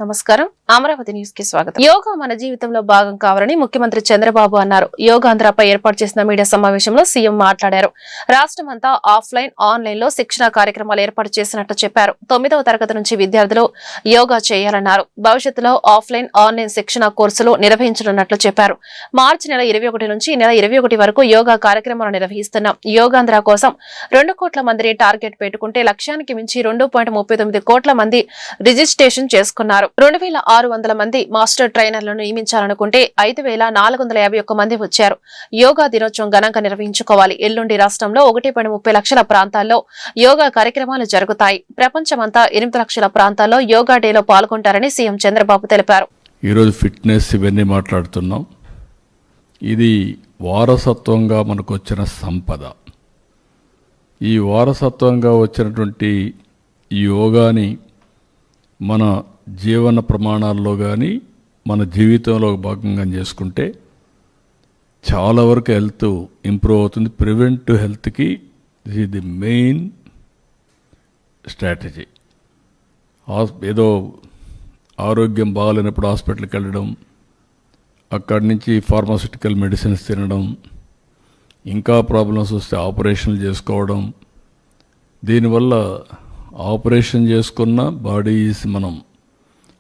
నమస్కారం. అమరావతి న్యూస్ కి స్వాగతం. యోగా మన జీవితంలో భాగం కావాలని ముఖ్యమంత్రి చంద్రబాబు అన్నారు. యోగాంధ్రపై ఏర్పాటు చేసిన మీడియా సమావేశంలో సీఎం మాట్లాడారు. రాష్ట్రమంతా ఆఫ్లైన్, ఆన్లైన్ లో శిక్షణ కార్యక్రమాలు ఏర్పాటు చేసినట్లు చెప్పారు. 9వ తరగతి నుంచి విద్యార్థులు యోగా చేయాలన్నారు. భవిష్యత్తులో ఆఫ్లైన్, ఆన్లైన్ శిక్షణ కోర్సులు నిర్వహించనున్నట్లు చెప్పారు. మార్చి నెల 21 నుంచి ఈ నెల 21 వరకు యోగా కార్యక్రమాలు నిర్వహిస్తున్నాం. యోగాంధ్ర కోసం 2 కోట్ల మందిని టార్గెట్ పెట్టుకుంటే లక్ష్యానికి మించి 2.39 కోట్ల మంది రిజిస్ట్రేషన్ చేసుకున్నారు. 2600 మంది మాస్టర్ ట్రైనర్లను నియమించాలనుకుంటే 5451 మంది వచ్చారు. యోగా దినోత్సవం ఘనంగా నిర్వహించుకోవాలి. ఎల్లుండి రాష్ట్రంలో 1.30 లక్షల ప్రాంతాల్లో యోగా కార్యక్రమాలు జరుగుతాయి. ప్రపంచమంతా 8 లక్షల ప్రాంతాల్లో యోగా డేలో పాల్గొంటారని సీఎం చంద్రబాబు తెలిపారు. ఈరోజు ఫిట్నెస్ ఇవన్నీ మాట్లాడుతున్నాం. ఇది వారసత్వంగా మనకు వచ్చిన సంపద. ఈ వారసత్వంగా వచ్చినటువంటి యోగాని మన జీవన ప్రమాణాల్లో కానీ మన జీవితంలో భాగంగా చేసుకుంటే చాలా వరకు హెల్త్ ఇంప్రూవ్ అవుతుంది. ప్రివెంటివ్ హెల్త్కి this is the main strategy. ఏదో ఆరోగ్యం బాగాలేనప్పుడు హాస్పిటల్కి వెళ్ళడం, అక్కడి నుంచి ఫార్మాస్యూటికల్ మెడిసిన్స్ తినడం, ఇంకా ప్రాబ్లమ్స్ వస్తే ఆపరేషన్లు చేసుకోవడం. దీనివల్ల ఆపరేషన్ చేసుకున్న బాడీస్ మనం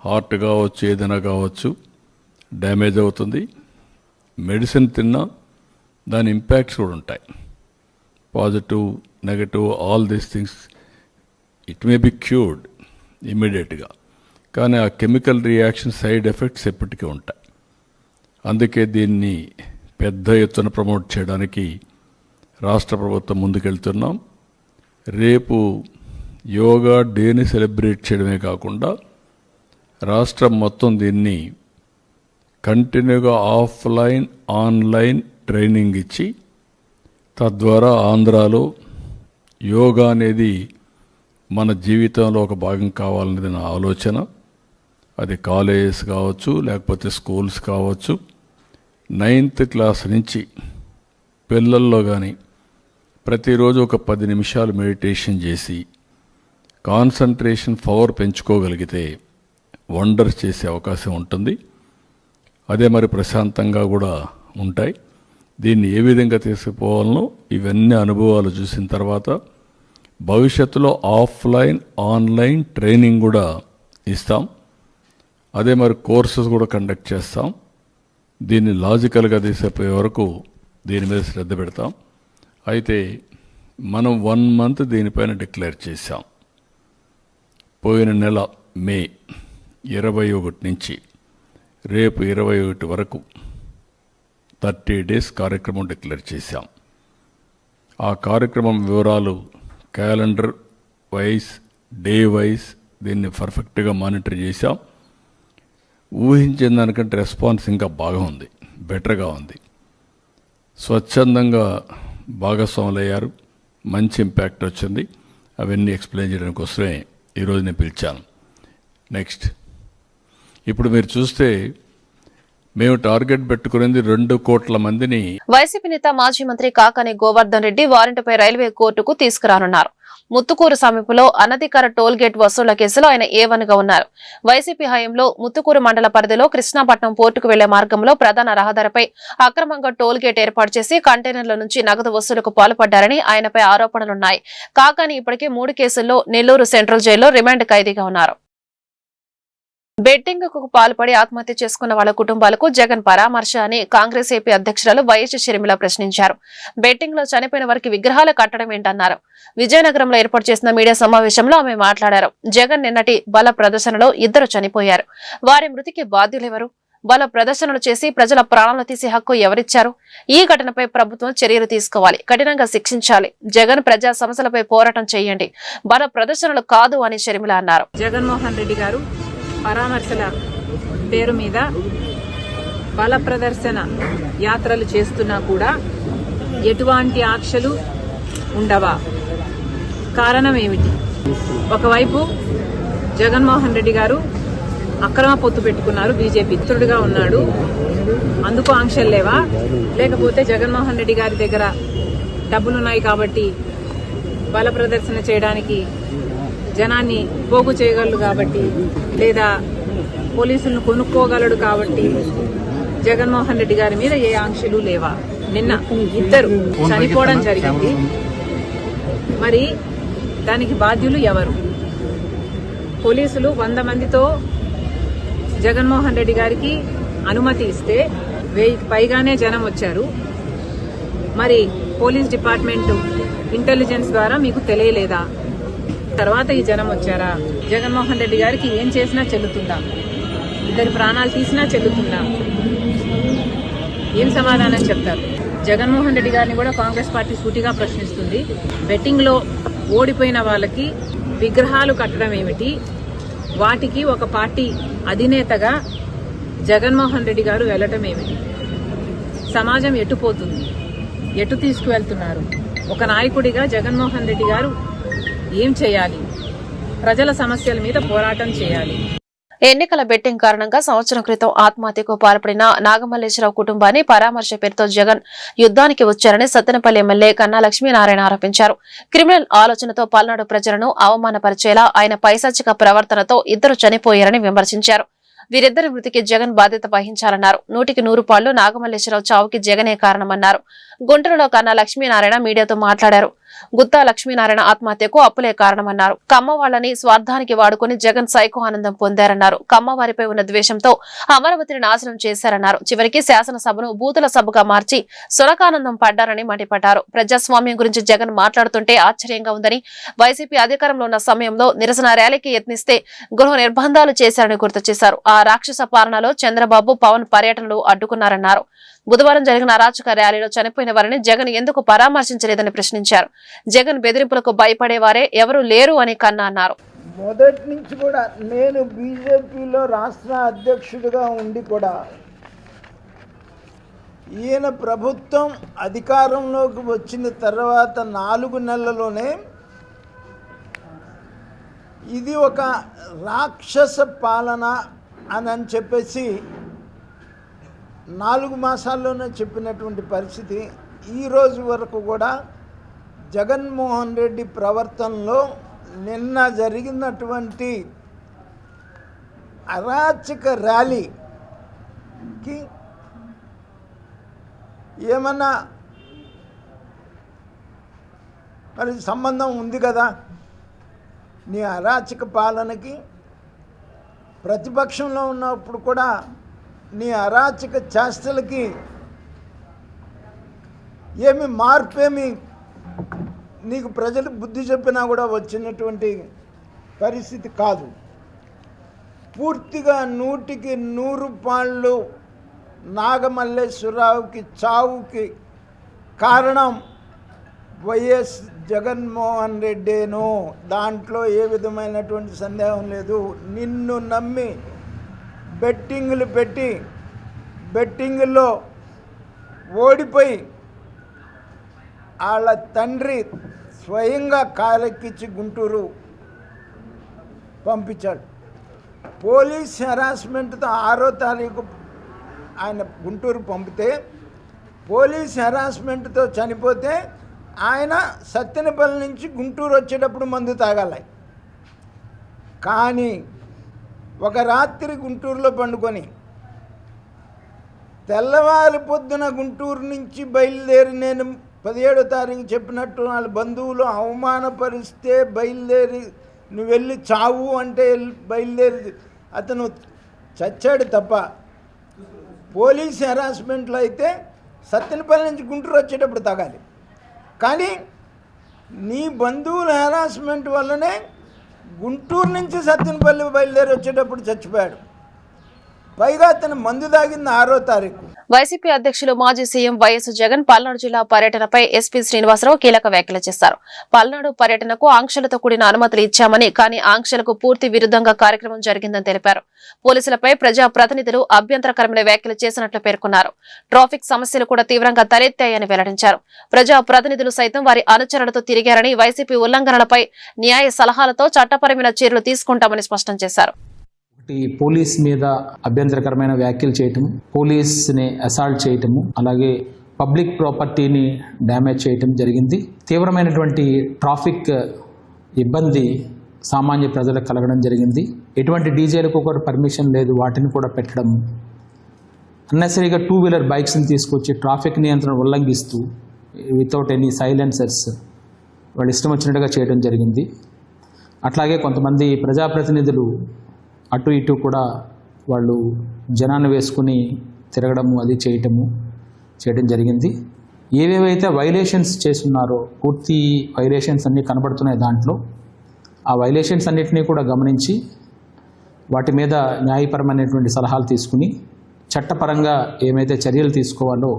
హార్ట్ కావచ్చు, ఏదైనా కావచ్చు, డ్యామేజ్ అవుతుంది. మెడిసిన్ తిన్నా దాని ఇంపాక్ట్స్ కూడా ఉంటాయి. Positive, negative, all these things it may be cured ఇమ్మీడియట్గా, కానీ ఆ కెమికల్ రియాక్షన్ సైడ్ ఎఫెక్ట్స్ ఎప్పటికీ ఉంటాయి. అందుకే దీన్ని పెద్ద ఎత్తున ప్రమోట్ చేయడానికి రాష్ట్ర ప్రభుత్వం ముందుకెళ్తున్నాం. రేపు యోగా డేని సెలబ్రేట్ చేయడమే కాకుండా రాష్ట్రం మొత్తం దీన్ని కంటిన్యూగా ఆఫ్లైన్, ఆన్లైన్ ట్రైనింగ్ ఇచ్చి తద్వారా ఆంధ్రాలో యోగా అనేది మన జీవితంలో ఒక భాగం కావాలనేది నా ఆలోచన. అది కాలేజెస్ కావచ్చు, లేకపోతే స్కూల్స్ కావచ్చు. 9th క్లాస్ నుంచి పిల్లల్లో కానీ ప్రతిరోజు ఒక 10 నిమిషాలు మెడిటేషన్ చేసి కాన్సంట్రేషన్ పవర్ పెంచుకోగలిగితే వండర్స్ చేసే అవకాశం ఉంటుంది. అదే మరి ప్రశాంతంగా కూడా ఉంటాయి. దీన్ని ఏ విధంగా తీసుకుపోవాలనో ఇవన్నీ అనుభవాలు చూసిన తర్వాత భవిష్యత్తులో ఆఫ్లైన్, ఆన్లైన్ ట్రైనింగ్ కూడా ఇస్తాం. అదే మరి కోర్సెస్ కూడా కండక్ట్ చేస్తాం. దీన్ని లాజికల్గా తీసుకుపోయే వరకు దీని మీద శ్రద్ధ పెడతాం. అయితే మనం 1 మంత్ దీనిపైన డిక్లేర్ చేశాం. పోయిన నెల మే 21 నుంచి రేపు 21 వరకు 30 days కార్యక్రమం డిక్లేర్ చేశాం. ఆ కార్యక్రమం వివరాలు క్యాలెండర్ వైజ్, డే వైజ్ దీన్ని పర్ఫెక్ట్గా మానిటర్ చేశాం. ఊహించిన దానికంటే రెస్పాన్స్ ఇంకా బాగా ఉంది, బెటర్గా ఉంది. స్వచ్ఛందంగా భాగస్వాములయ్యారు, మంచి ఇంపాక్ట్ వచ్చింది. అవన్నీ ఎక్స్ప్లెయిన్ చేయడానికి కోసమే ఈరోజు నేను పిలిచాను. నెక్స్ట్, ఇప్పుడు మీరు చూస్తే మేము టార్గెట్ పెట్టుకునేది 2 కోట్ల మందిని. వైసీపీ నేత మాజీ మంత్రి కాకాని గోవర్ధన్ రెడ్డి వారెంట్పై రైల్వే కోర్టుకు తీసుకురానున్నారు. ముత్తుకూరు సమీపంలో అనధికార టోల్ గేట్ వసూళ్ల కేసులో ఆయన A1 గా ఉన్నారు. వైసీపీ హయాంలో ముత్తుకూరు మండల పరిధిలో కృష్ణాపట్నం పోర్టుకు వెళ్లే మార్గంలో ప్రధాన రహదారిపై అక్రమంగా టోల్ గేట్ ఏర్పాటు చేసి కంటైనర్ల నుంచి నగదు వసూలుకు పాల్పడ్డారని ఆయనపై ఆరోపణలున్నాయి. కాకాని ఇప్పటికే 3 కేసుల్లో నెల్లూరు సెంట్రల్ జైల్లో రిమాండ్ ఖైదీగా ఉన్నారు. బెట్టింగ్ కు పాల్పడి ఆత్మహత్య చేసుకున్న వాళ్ళ కుటుంబాలకు జగన్ పరామర్శ అని కాంగ్రెస్ ఏపీ అధ్యక్షురాలు వైఎస్ షర్మిల ప్రశ్నించారు. బెట్టింగ్ లో చనిపోయిన వారికి విగ్రహాలు కట్టడం ఏంటన్నారు. విజయనగరంలో ఏర్పాటు చేసిన మీడియా సమావేశంలో ఆమె మాట్లాడారు. జగన్ నిన్నటి బల ప్రదర్శనలో 2 చనిపోయారు. వారి మృతికి బాధ్యులెవరు? బల ప్రదర్శనలు చేసి ప్రజల ప్రాణాలు తీసే హక్కు ఎవరిచ్చారు? ఈ ఘటనపై ప్రభుత్వం చర్యలు తీసుకోవాలి, కఠినంగా శిక్షించాలి. జగన్ ప్రజా సమస్యలపై పోరాటం చేయండి, బల ప్రదర్శనలు కాదు అని షర్మిల అన్నారు. జగన్మోహన్ రెడ్డి గారు పరామర్శల పేరు మీద బల ప్రదర్శన యాత్రలు చేస్తున్నా కూడా ఎటువంటి ఆంక్షలు ఉండవా? కారణం ఏమిటి? ఒకవైపు జగన్మోహన్ రెడ్డి గారు అక్రమ పొత్తు పెట్టుకున్నారు, బీజేపీ మిత్రుడిగా ఉన్నాడు, అందుకు ఆంక్షలు లేవా? లేకపోతే జగన్మోహన్ రెడ్డి గారి దగ్గర డబ్బులున్నాయి కాబట్టి బల ప్రదర్శన చేయడానికి జనాన్ని పోగు చేయగలరు కాబట్టి, లేదా పోలీసులను కొనుక్కోగలడు కాబట్టి జగన్మోహన్ రెడ్డి గారి మీద ఏ ఆంక్షలు లేవా? నిన్న ఇద్దరు చనిపోవడం జరిగింది. మరి దానికి బాధ్యులు ఎవరు? పోలీసులు 100 మందితో జగన్మోహన్ రెడ్డి గారికి అనుమతి ఇస్తే 1000కి పైగానే జనం వచ్చారు. మరి పోలీస్ డిపార్ట్మెంట్ ఇంటెలిజెన్స్ ద్వారా మీకు తెలియలేదా? తర్వాత ఈ జనం వచ్చారా? జగన్మోహన్ రెడ్డి గారికి ఏం చేసినా చెల్లుతుందా? ఇద్దరి ప్రాణాలు తీసినా చెల్లుతుందా? ఏం సమాధానం చెప్తారు? జగన్మోహన్ రెడ్డి గారిని కూడా కాంగ్రెస్ పార్టీ సూటిగా ప్రశ్నిస్తుంది. బెట్టింగ్ లో ఓడిపోయిన వాళ్ళకి విగ్రహాలు కట్టడం ఏమిటి? వాటికి ఒక పార్టీ అధినేతగా జగన్మోహన్ రెడ్డి గారు వెళ్లటం ఏమిటి? సమాజం ఎటుపోతుంది? ఎటు తీసుకువెళ్తున్నారు? ఒక నాయకుడిగా జగన్మోహన్ రెడ్డి గారు ఏం చేయాలి? ప్రజల సమస్యల మీద పోరాటం చేయాలి. ఎన్నికల బెట్టింగ్ కారణంగా సంవత్సరం క్రితం ఆత్మహత్యకు పాల్పడిన నాగమల్లేశ్వరరావు కుటుంబాన్ని పరామర్శ పేరుతో జగన్ యుద్ధానికి వచ్చారని సత్తెనపల్లి ఎమ్మెల్యే కన్నా లక్ష్మీనారాయణ ఆరోపించారు. క్రిమినల్ ఆలోచనతో పల్నాడు ప్రజలను అవమానపరిచేలా ఆయన పైశాచిక ప్రవర్తనతో ఇద్దరు చనిపోయారని విమర్శించారు. వీరిద్దరి మృతికి జగన్ బాధ్యత వహించాలన్నారు. 100కి 100 పాళ్లు నాగమల్లేశ్వరరావు చావుకి జగనే కారణమన్నారు. గుంటూరులో కన్నా లక్ష్మీనారాయణ మీడియాతో మాట్లాడారు. గుత్తా లక్ష్మీనారాయణ ఆత్మహత్యకు అప్పులే కారణమన్నారు. కమ్మ వాళ్లని స్వార్థానికి వాడుకుని జగన్ సైకో ఆనందం పొందారన్నారు. కమ్మ వారిపై ఉన్న ద్వేషంతో అమరావతిని నాశనం చేశారన్నారు. చివరికి శాసనసభను బూతుల సభగా మార్చి సునకానందం పడ్డారని మండిపడ్డారు. ప్రజాస్వామ్యం గురించి జగన్ మాట్లాడుతుంటే ఆశ్చర్యంగా ఉందని, వైసీపీ అధికారంలో ఉన్న సమయంలో నిరసన ర్యాలీకి యత్నిస్తే గృహ నిర్బంధాలు చేశారని గుర్తు చేశారు. ఆ రాక్షస పాలనలో చంద్రబాబు పవన్ పర్యటనలు అడ్డుకున్నారన్నారు. బుధవారం జరిగిన అరాచక ర్యాలీలో చనిపోయిన వారిని జగన్ ఎందుకు పరామర్శించలేదని ప్రశ్నించారు. జగన్ బెదిరింపులకు భయపడేవారే ఎవరూ లేరు అని కన్నా అన్నారు. మొదటి నుంచి కూడా నేను బీజేపీలో రాష్ట్ర అధ్యక్షుడిగా ఉండి కూడా ఈయన ప్రభుత్వం అధికారంలోకి వచ్చిన తర్వాత 4 నెలల్లోనే ఇది ఒక రాక్షస పాలన అని చెప్పేసి 4 మాసాల్లోనే చెప్పినటువంటి పరిస్థితి. ఈ రోజు వరకు కూడా జగన్మోహన్ రెడ్డి ప్రవర్తనలో నిన్న జరిగినటువంటి అరాచక ర్యాలీకి ఏమన్నా మరి సంబంధం ఉంది కదా? నీ అరాచక పాలనకి ప్రతిపక్షంలో ఉన్నప్పుడు కూడా నీ అరాచక చేష్టలకి ఏమి మార్పేమి నీకు ప్రజలు బుద్ధి చెప్పినా కూడా వచ్చినటువంటి పరిస్థితి కాదు. పూర్తిగా 100కి 100 పాళ్ళు నాగమల్లేశ్వరరావుకి చావుకి కారణం వైఎస్ జగన్మోహన్ రెడ్డేనో, దాంట్లో ఏ విధమైనటువంటి సందేహం లేదు. నిన్ను నమ్మి బెట్టింగులు పెట్టి బెట్టింగుల్లో ఓడిపోయి వాళ్ళ తండ్రి స్వయంగా కారెక్కించి గుంటూరు పంపించాడు. పోలీస్ హెరాస్మెంట్తో 6వ తారీఖు ఆయన గుంటూరు పంపితే పోలీస్ హెరాస్మెంట్తో చనిపోతే ఆయన సత్తెనపల్లి నుంచి గుంటూరు వచ్చేటప్పుడు మందు తాగాలి. కానీ ఒక రాత్రి గుంటూరులో పండుకొని తెల్లవారి పొద్దున గుంటూరు నుంచి బయలుదేరి నేను 17వ తారీఖు చెప్పినట్టు వాళ్ళ బంధువులు అవమానపరిస్తే బయలుదేరి నువ్వు వెళ్ళి చావు అంటే బయలుదేరి అతను చచ్చాడు తప్ప, పోలీస్ హెరాస్మెంట్లో అయితే సత్తెనపల్లి నుంచి గుంటూరు వచ్చేటప్పుడు తాగాలి. కానీ నీ బంధువుల హెరాస్మెంట్ వల్లనే గుంటూరు నుంచి సత్తెనపల్లి బయలుదేరి వచ్చేటప్పుడు చచ్చిపోయాడు. పైగా అతను మందు తాగింది 6వ తారీఖు. వైసీపీ అధ్యక్షులు మాజీ సీఎం వైఎస్ జగన్ పల్నాడు జిల్లా పర్యటనపై ఎస్పీ శ్రీనివాసరావు కీలక వ్యాఖ్యలు చేశారు. పల్నాడు పర్యటనకు ఆంక్షలతో కూడిన అనుమతులు ఇచ్చామని, కానీ ఆంక్షలకు పూర్తి విరుద్ధంగా కార్యక్రమం జరిగిందని తెలిపారు. పోలీసులపై ప్రజా ప్రతినిధులు అభ్యంతరకరమైన వ్యాఖ్యలు చేసినట్లు పేర్కొన్నారు. ట్రాఫిక్ సమస్యలు కూడా తీవ్రంగా తలెత్తాయని వెల్లడించారు. ప్రజా ప్రతినిధులు సైతం వారి అనుచరులతో తిరిగారని, వైసీపీ ఉల్లంఘనలపై న్యాయ సలహాలతో చట్టపరమైన చర్యలు తీసుకుంటామని స్పష్టం చేశారు. పోలీస్ మీద అభ్యంతరకరమైన వ్యాఖ్యలు చేయటం, పోలీస్ని అసాల్ట్ చేయటము, అలాగే పబ్లిక్ ప్రాపర్టీని డ్యామేజ్ చేయటం జరిగింది. తీవ్రమైనటువంటి ట్రాఫిక్ ఇబ్బంది సామాన్య ప్రజలకు కలగడం జరిగింది. ఎటువంటి డీజేలకు కూడా పర్మిషన్ లేదు, వాటిని కూడా పెట్టడం, అన్నెసరీగా 2-వీలర్ బైక్స్ని తీసుకొచ్చి ట్రాఫిక్ నియంత్రణ ఉల్లంఘిస్తూ వితౌట్ ఎనీ సైలెన్సర్స్ వాళ్ళు ఇష్టం వచ్చినట్టుగా చేయడం జరిగింది. అట్లాగే కొంతమంది ప్రజాప్రతినిధులు అటు ఇటు కూడా వాళ్ళు జనాన్ని వేసుకుని తిరగడము అది చేయడం జరిగింది. ఏవేవైతే వైలేషన్స్ చేస్తున్నారో పూర్తి వైలేషన్స్ అన్నీ కనబడుతున్నాయి దాంట్లో. ఆ వైలేషన్స్ అన్నిటినీ కూడా గమనించి వాటి మీద న్యాయపరమైనటువంటి సలహాలు తీసుకుని చట్టపరంగా ఏమైతే చర్యలు తీసుకోవాలో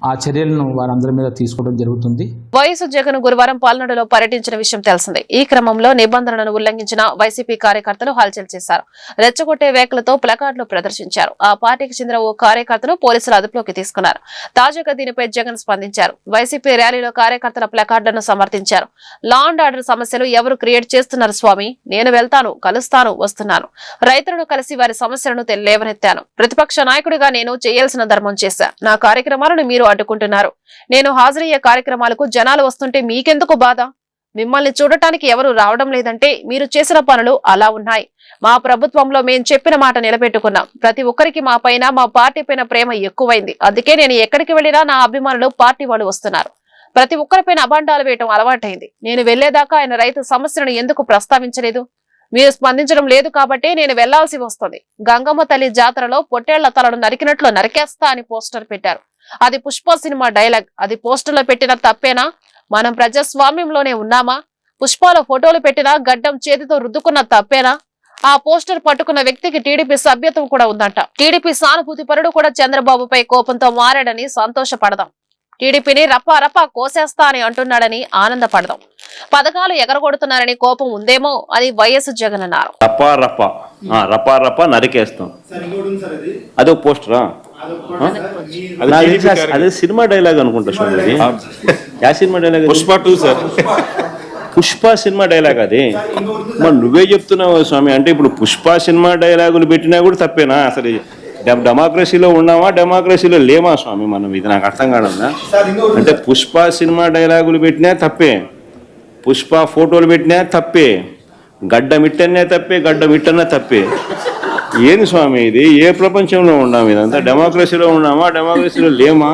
ఆ చర్యలను వారందరి మీద తీసుకోవడం జరుగుతుంది. వైఎస్ జగన్ గురువారం పాల్నాడులో పర్యటించిన విషయం తెలిసిందే. ఈ క్రమంలో నిబంధనలను ఉల్లంఘించిన వైసీపీ కార్యకర్తలు హల్చల్ చేశారు. రెచ్చగొట్టే వేకలతో ప్లకార్డులు ప్రదర్శించారు. ఆ పార్టీకి చెందిన ఓ కార్యకర్తను పోలీసులు అదుపులోకి తీసుకున్నారు. తాజాగా దీనిపై జగన్ స్పందించారు. వైసీపీ ర్యాలీలో కార్యకర్తల ప్లకార్డులను సమర్థించారు. లా అండ్ ఆర్డర్ సమస్యలు ఎవరు క్రియేట్ చేస్తున్నారు స్వామి? నేను వెళ్తాను, కలుస్తాను, వస్తున్నాను. రైతులను కలిసి వారి సమస్యలను లేవనెత్తాను. ప్రతిపక్ష నాయకుడిగా నేను చేయాల్సిన ధర్మం చేశా. నా కార్యక్రమాలను మీరు అడ్డుకుంటున్నారు. నేను హాజరయ్యే కార్యక్రమాలకు జనాలు వస్తుంటే మీకెందుకు బాధ? మిమ్మల్ని చూడటానికి ఎవరు రావడం లేదంటే మీరు చేసిన పనులు అలా ఉన్నాయి. మా ప్రభుత్వంలో మేం చెప్పిన మాట నిలబెట్టుకున్నాం. ప్రతి ఒక్కరికి మా పైన, మా పార్టీ పైన ప్రేమ ఎక్కువైంది. అందుకే నేను ఎక్కడికి వెళ్ళినా నా అభిమానులు పార్టీ వాళ్ళు వస్తున్నారు. ప్రతి ఒక్కరిపైన అభాండాలు వేయటం అలవాటైంది. నేను వెళ్లేదాకా ఆయన రైతు సమస్యలను ఎందుకు ప్రస్తావించలేదు? మీరు స్పందించడం లేదు కాబట్టి నేను వెళ్లాల్సి వస్తుంది. గంగమ్మ తల్లి జాతరలో పొట్టేళ్ల తలను నరికినట్లు నరికేస్తా అని పోస్టర్ పెట్టారు. అది పుష్ప సినిమా డైలాగ్. అది పోస్టర్లో పెట్టిన తప్పేనా? మనం ప్రజాస్వామ్యంలోనే ఉన్నామా? పుష్పలో ఫోటోలు పెట్టినా గడ్డం చేతితో రుద్దుకున్న తప్పేనా? ఆ పోస్టర్ పట్టుకున్న వ్యక్తికి టీడీపీ సభ్యత్వం కూడా ఉందంట. టీడీపీ సానుభూతి పరుడు కూడా చంద్రబాబుపై కోపంతో మారాడని సంతోషపడదాం. టీడీపీని రప్పా రప్పా కోసేస్తా అని అంటున్నాడని ఆనందపడదాం. పథకాలు ఎగరగొడుతున్నారని కోపం ఉందేమో అని వైఎస్ జగన్ అన్నారు. రప్పా రప్పా నరికేస్తాం. అదే పోస్టరా? అదే సినిమా డైలాగ్ అనుకుంటా స్వామి. యా cinema dialogue? Pushpa 2 sir. Pushpa cinema dialogue అది. మరి నువ్వే చెప్తున్నావు స్వామి. అంటే ఇప్పుడు పుష్ప సినిమా డైలాగులు పెట్టినా కూడా తప్పేనా? అసలు డెమోక్రసీలో ఉన్నామా, డెమోక్రసీలో లేమా స్వామి మనం? ఇది నాకు అర్థం కాదన్నా. అంటే పుష్ప సినిమా డైలాగులు పెట్టినా తప్పే, పుష్ప ఫోటోలు పెట్టినా తప్పే, గడ్డం ఇట్టనే తప్పే, గడ్డం ఇట్టనే తప్పే. ఏంది స్వామి ఇది? ఏ ప్రపంచంలో ఉన్నాము? ఇదంతా డెమోక్రసీలో ఉన్నామా, డెమోక్రసీలో లేమా?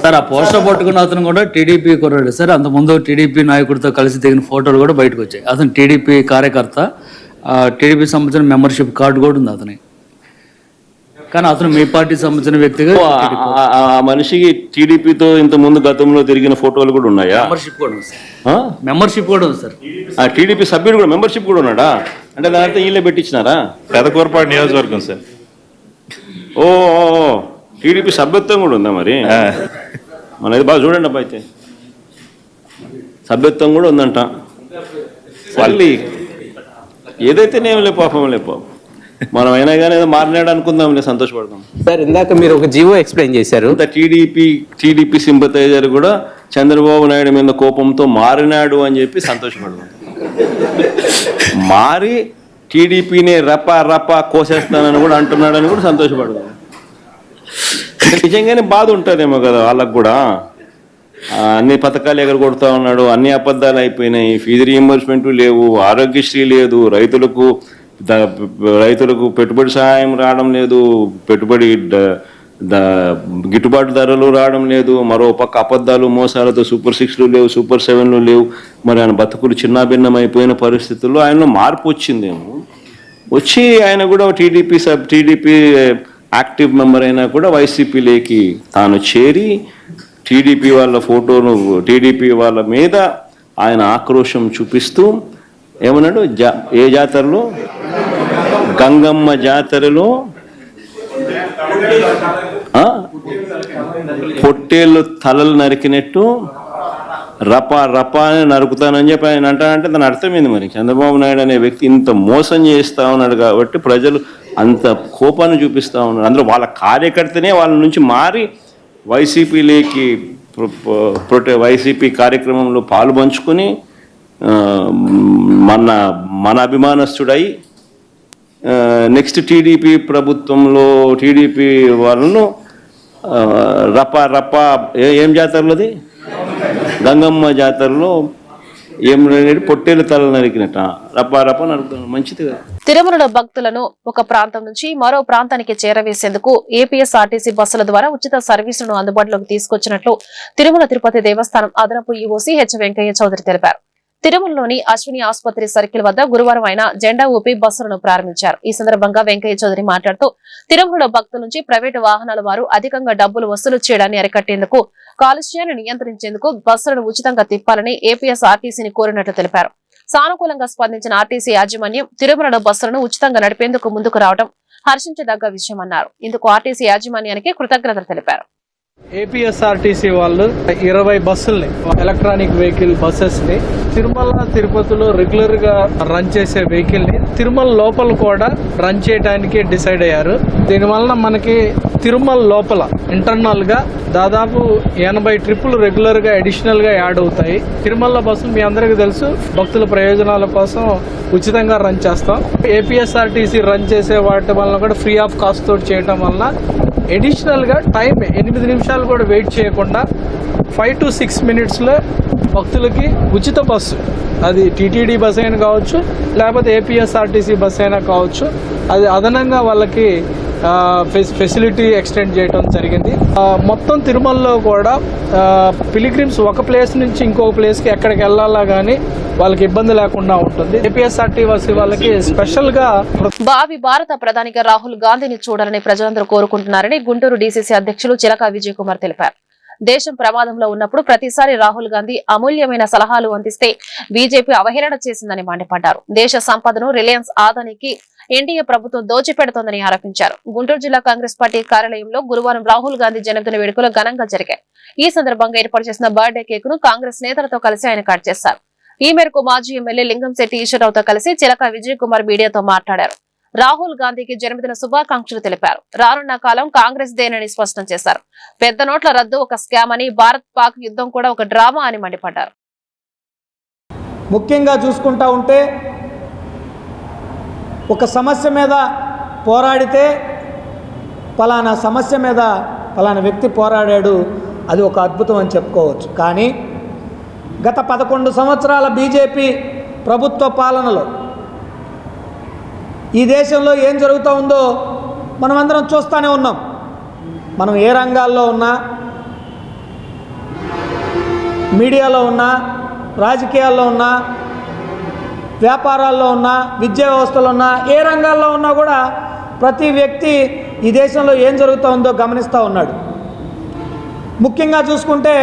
సార్, ఆ పోస్టర్ పట్టుకున్న అతను కూడా టీడీపీ కుర్రాడు సార్. అంతకుముందు టీడీపీ నాయకుడితో కలిసి దిగిన ఫోటోలు కూడా బయటకు వచ్చాయి. అతను టీడీపీ కార్యకర్త, టీడీపీ సంబంధించిన మెంబర్షిప్ కార్డు కూడా ఉంది అతని. కానీ అతను మీ పార్టీ సంబంధించిన వ్యక్తిగా ఆ మనిషికి టీడీపీతో ఇంత ముందు గతంలో తిరిగిన ఫోటోలు కూడా ఉన్నాయా? మెంబర్షిప్ కూడా ఉంది సార్. మెంబర్షిప్ కూడా ఉంది సార్. ఆ టీడీపీ సభ్యుడు కూడా మెంబర్షిప్ కూడా ఉన్నాడా? అంటే దాంతో వీళ్ళే పెట్టించినారా? పెదకూరపాడు నియోజకవర్గం సార్. ఓ టీడీపీ సభ్యత్వం కూడా ఉందా మరి? మనది బాగా చూడండి అబ్బా. అయితే సభ్యత్వం కూడా ఉందంట. మళ్ళీ ఏదైతే నేం లే పాపం లే పాపం. మనం అయినా కానీ ఏదో మారినాడు అనుకుందాం, సంతోషపడతాం. సార్, ఇందాక మీరు ఒక జీవో ఎక్స్ప్లెయిన్ చేశారు. టీడీపీ సింపథైజర్ కూడా చంద్రబాబు నాయుడు మీద కోపంతో మారినాడు అని చెప్పి సంతోషపడతాం. మారి టీడీపీని రపా కోసేస్తానని కూడా అంటున్నాడని కూడా సంతోషపడతాం. నిజంగానే బాధ ఉంటుందేమో కదా వాళ్ళకు కూడా. అన్ని పథకాలు ఎగరగొడతా ఉన్నాడు, అన్ని అబద్ధాలు అయిపోయినాయి, ఫీజు రీయింబర్స్మెంట్ లేవు, ఆరోగ్యశ్రీ లేదు, రైతులకు పెట్టుబడి సహాయం రావడం లేదు, పెట్టుబడి గిట్టుబాటు ధరలు రావడం లేదు, మరో పక్క అబద్ధాలు మోసాలతో సూపర్ 6లు లేవు, సూపర్ 7లు లేవు. మరి ఆయన బతుకులు చిన్నాభిన్నం అయిపోయిన పరిస్థితుల్లో ఆయనలో మార్పు వచ్చిందేమో. వచ్చి ఆయన కూడా టీడీపీ యాక్టివ్ మెంబర్ అయినా కూడా వైసీపీలోకి తాను చేరి టీడీపీ వాళ్ళ ఫోటోను, టీడీపీ వాళ్ళ మీద ఆయన ఆక్రోశం చూపిస్తూ ఏమన్నాడు? ఏ జాతరలో? గంగమ్మ జాతరలో పొట్టేళ్ళు తలలు నరికినట్టు రపా అని నరుకుతానని చెప్పి ఆయన అంటానంటే దాని అర్థమైంది. మరి చంద్రబాబు నాయుడు అనే వ్యక్తి ఇంత మోసం చేస్తూ ఉన్నాడు కాబట్టి ప్రజలు అంత కోపాన్ని చూపిస్తూ ఉన్నారు. అందులో వాళ్ళ కార్యకర్తనే వాళ్ళ నుంచి మారి వైసీపీలోకి వైసీపీ కార్యక్రమంలో పాలు పంచుకొని మన అభిమానస్తుడై నెక్స్ట్ టీడీపీ ప్రభుత్వంలో టీడీపీ వాళ్ళను రపా ఏం జాతరలోది? గంగమ్మ జాతరలో ఏం పొట్టేలు తల నరికినట్ట రప్ప రప్ప నరుకుతాను, మంచిది కదా. తిరుమలలో భక్తులను ఒక ప్రాంతం నుంచి మరో ప్రాంతానికి చేరవేసేందుకు ఏపీఎస్ఆర్టీసీ బస్సుల ద్వారా ఉచిత సర్వీసులను అందుబాటులోకి తీసుకొచ్చినట్లు తిరుమల తిరుపతి దేవస్థానం అదనపు ఈవోసీ హెచ్ వెంకయ్య చౌదరి తెలిపారు. తిరుమలలోని అశ్విని ఆసుపత్రి సర్కిల్ వద్ద గురువారం ఆయన జెండా ఊపి బస్సులను ప్రారంభించారు. ఈ సందర్భంగా వెంకయ్య చౌదరి మాట్లాడుతూ తిరుమలలో భక్తుల నుంచి ప్రైవేటు వాహనాల వారు అధికంగా డబ్బులు వసూలు చేయడాన్ని అరికట్టేందుకు, కాలుష్యాన్ని నియంత్రించేందుకు బస్సులను ఉచితంగా తిప్పాలని ఏపీఎస్ఆర్టీసీని కోరినట్లు తెలిపారు. సానుకూలంగా స్పందించిన ఆర్టీసీ యాజమాన్యం తిరుమలలో బస్సులను ఉచితంగా నడిపేందుకు ముందుకు రావడం హర్షించదగ్గ విషయమన్నారు. ఇందుకు ఆర్టీసీ యాజమాన్యానికి కృతజ్ఞతలు తెలిపారు. ఏపీఎస్ఆర్టీసీ వాళ్ళు 20 బస్సుల్ని, ఎలక్ట్రానిక్ వెహికల్ బస్సెస్ ని తిరుమల తిరుపతిలో రెగ్యులర్ గా రన్ చేసే వెహికల్ ని తిరుమల లోపల కూడా రన్ చేయడానికి డిసైడ్ అయ్యారు. దీనివల్ల మనకి తిరుమల లోపల ఇంటర్నల్ గా దాదాపు 80 ట్రిప్పులు రెగ్యులర్ గా అడిషనల్ గా యాడ్ అవుతాయి. తిరుమల బస్సులు మీ అందరికీ తెలుసు, భక్తుల ప్రయోజనాల కోసం ఉచితంగా రన్ చేస్తాం. ఏపీఎస్ఆర్టీసీ రన్ చేసే వాటి వల్ల కూడా ఫ్రీ ఆఫ్ కాస్ట్ తోటి చేయడం వల్ల అడిషనల్ గా టైం 8 నిమిషాలు కూడా వెయిట్ చేయకుండా 5 to 6 మినిట్స్లో భక్తులకి ఉచిత బస్సు, అది టీటీడీ బస్ అయినా కావచ్చు, లేకపోతే ఏపీఎస్ఆర్టీసీ బస్ అయినా కావచ్చు, అది అదనంగా వాళ్ళకి ఫెసిలిటీ ఎక్స్టెండ్ చేయడం జరిగింది. మొత్తం తిరుమలలో కూడా పిలిగ్రిమ్స్ ఒక ప్లేస్ నుంచి ఇంకొక ప్లేస్కి ఎక్కడికి వెళ్ళాలా కానీ వాళ్ళకి ఇబ్బంది లేకుండా ఉంటుంది. ఏపీఎస్ఆర్టీసీ వాళ్ళకి స్పెషల్ గా భావి భారత ప్రధానిగా రాహుల్ గాంధీని చూడాలని ప్రజలందరూ కోరుకుంటున్నారని గుంటూరు డీసీసీ అధ్యక్షులు చిలక విజయ్ కుమార్ తెలిపారు. దేశం ప్రమాదంలో ఉన్నప్పుడు ప్రతిసారి రాహుల్ గాంధీ అమూల్యమైన సలహాలు అందిస్తే బీజేపీ అవహేళన చేసిందని మండిపడ్డారు. దేశ సంపదను రిలయన్స్ ఆదానికి ఎన్డీఏ ప్రభుత్వం దోచిపెడుతోందని ఆరోపించారు. గుంటూరు జిల్లా కాంగ్రెస్ పార్టీ కార్యాలయంలో గురువారం రాహుల్ గాంధీ జన్మదిన వేడుకలు ఘనంగా జరిగాయి. ఈ సందర్భంగా ఏర్పాటు చేసిన బర్త్డే కేక్ ను కాంగ్రెస్ నేతలతో కలిసి ఆయన కట్ చేశారు. ఈ మేరకు మాజీ ఎమ్మెల్యే లింగంశెట్టి ఈశ్వరరావుతో కలిసి చిలక విజయ్ కుమార్ మీడియాతో మాట్లాడారు. రాహుల్ గాంధీకి జన్మదిన శుభాకాంక్షలు తెలిపారు. రానున్న కాలం కాంగ్రెస్ దేనని స్పష్టం చేశారు. పెద్ద నోట్ల రద్దు ఒక స్కామ్ అని, భారత్ పాక్ యుద్ధం కూడా ఒక డ్రామా అని మండిపడ్డారు. ముఖ్యంగా చూసుకుంటా ఉంటే ఒక సమస్య మీద పోరాడితే పలానా సమస్య మీద పలానా వ్యక్తి పోరాడాడు, అది ఒక అద్భుతం అని చెప్పుకోవచ్చు. కానీ గత 11 సంవత్సరాల బీజేపీ ప్రభుత్వ పాలనలో ఈ దేశంలో ఏం జరుగుతూ ఉందో మనమందరం చూస్తూనే ఉన్నాం. మనం ఏ రంగాల్లో ఉన్నా, మీడియాలో ఉన్నా, రాజకీయాల్లో ఉన్నా, వ్యాపారాల్లో ఉన్నా, విద్యా వ్యవస్థలో ఉన్నా, ఏ రంగాల్లో ఉన్నా కూడా ప్రతి వ్యక్తి ఈ దేశంలో ఏం జరుగుతూ ఉందో గమనిస్తూ ఉన్నాడు. ముఖ్యంగా చూసుకుంటే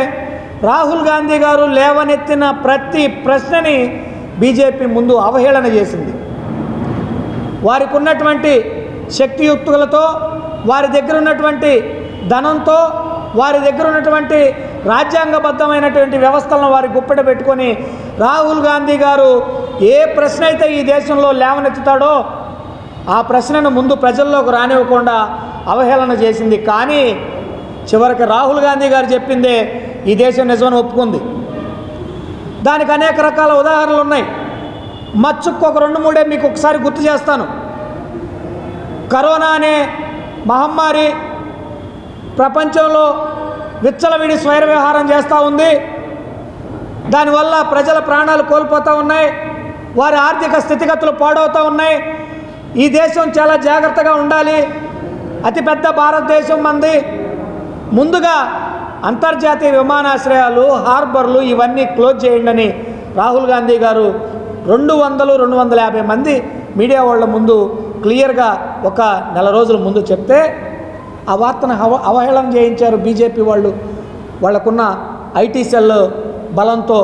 రాహుల్ గాంధీ గారు లేవనెత్తిన ప్రతి ప్రశ్నని బీజేపీ ముందు అవహేళన చేసింది. వారికి ఉన్నటువంటి శక్తియుక్తులతో, వారి దగ్గర ఉన్నటువంటి ధనంతో, వారి దగ్గర ఉన్నటువంటి రాజ్యాంగబద్ధమైనటువంటి వ్యవస్థలను వారి గుప్పెట పెట్టుకొని రాహుల్ గాంధీ గారు ఏ ప్రశ్న అయితే ఈ దేశంలో లేవనెత్తుతాడో ఆ ప్రశ్నను ముందు ప్రజల్లోకి రానివ్వకుండా అవహేళన చేసింది. కానీ చివరికి రాహుల్ గాంధీ గారు చెప్పిందే ఈ దేశం నిజమని ఒప్పుకుంది. దానికి అనేక రకాల ఉదాహరణలు ఉన్నాయి. మచ్చుకు ఒక 2-3 మీకు ఒకసారి గుర్తు చేస్తాను. కరోనా అనే మహమ్మారి ప్రపంచంలో విచ్చలవిడి స్వైర విహారం చేస్తూ ఉంది. దానివల్ల ప్రజల ప్రాణాలు కోల్పోతూ ఉన్నాయి, వారి ఆర్థిక స్థితిగతులు పాడవుతూ ఉన్నాయి. ఈ దేశం చాలా జాగ్రత్తగా ఉండాలి, అతిపెద్ద భారతదేశం మంది, ముందుగా అంతర్జాతీయ విమానాశ్రయాలు, హార్బర్లు ఇవన్నీ క్లోజ్ చేయండి అని రాహుల్ గాంధీ గారు 200-250 మంది మీడియా వాళ్ళ ముందు క్లియర్గా ఒక నెల రోజుల ముందు చెప్తే ఆ వార్తను అవహేళన చేయించారు బీజేపీ వాళ్ళు. వాళ్ళకున్న ఐటీ సెల్ బలంతో